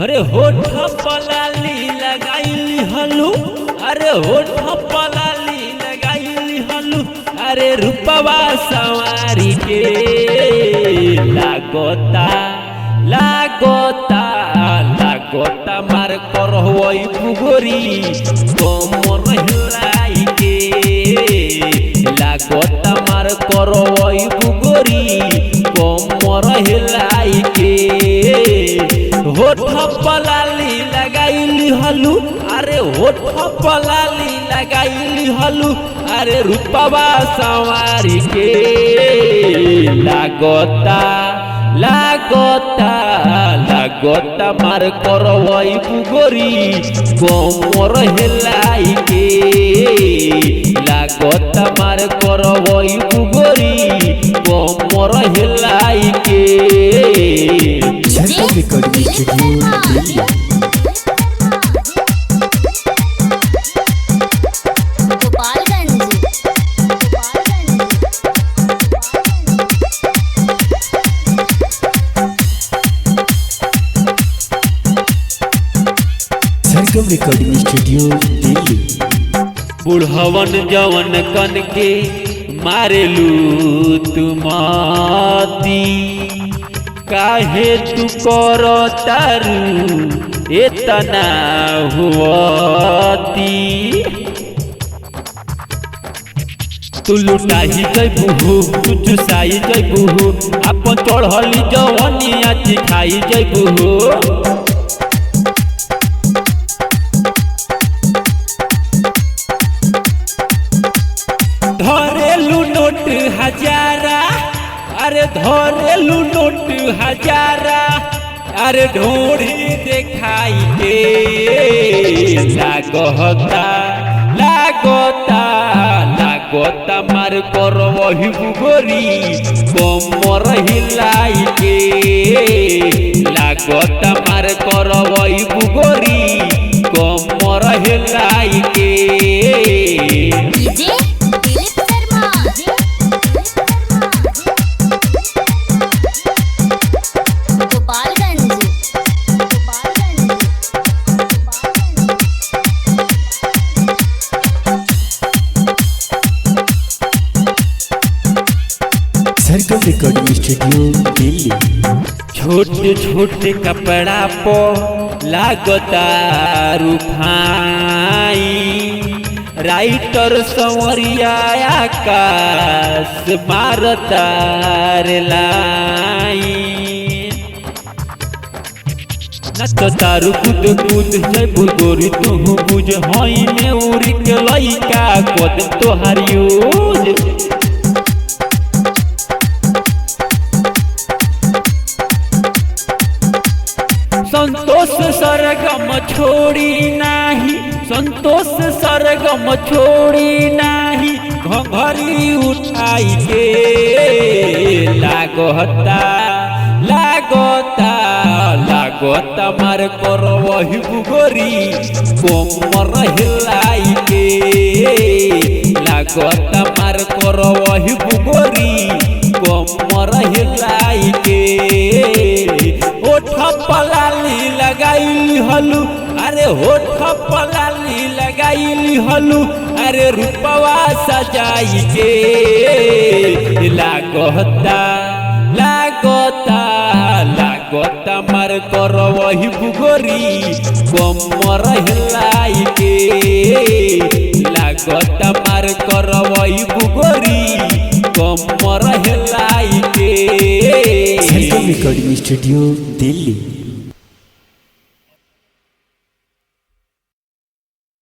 अरे होठ पलाली लगाइली हलू, अरे होठ पलाली लगाइली हलू, अरे रूपवा सवारी के लागोता लागोता लागोता मार करवई पुगोरी कोमर हिलाई के लागोता मार करवई पुगोरी कोमर हिलाई के होठ पलाली लगाइली हलू, अरे होठ पलाली लगाइली हलू, अरे रूपवा सवारी के लागोता लागोता लागोता मार करवई पुगोरी कोमर हिलाई के लागोता मार करवई पुगोरी कोमर हिलाई के। Recording studio Delhi. बुढ़वन जवन कन के मारेलू तुमाती काहे तू कर तारू इतना हुआती तू लुटाही जैबू तू चुसाई जैबू अपन चढ़ली जवनिया चिखाई जैबू धरेलू नोट हजारा, अरे धरेलू नोट हजारा, अरे ढोरी देखाई के लागोता लागोता लागोता मार करवही पुगोरी कोमर हिलाई के लागोता मार करवही पुगोरी कोमर हिलाई के। सरगम रिकॉर्डिंग स्टूडियो दिल्ली। छोटे छोटे कपड़ा पो लागता रूफाई राइटर संवरिया आकाश मारता रे लाई नच तारू कूद कूद जैबू गोरी तू बुझ हई ने उड़ी के लइका कद तोहार यूज संतोष सरगम छोड़ी नाही, संतोष सरगम छोड़ी नाही घंघरी उठाई के लागोता लागोता लागोता मार करवही पुगोरी कोमर हिलाई के लागोता मार करवही पुगोरी कोमर हिलाई के। होठ पलाली लगाइली हलू, अरे होठ पलाली लगाइली हलू, अरे रूपवा सजाई के लागोता लागोता लागोता मार करवही पुगोरी कोमर हिलाई के लागोता मार करवही पुगोरी कोमर हिलाई के। Recording studio Delhi.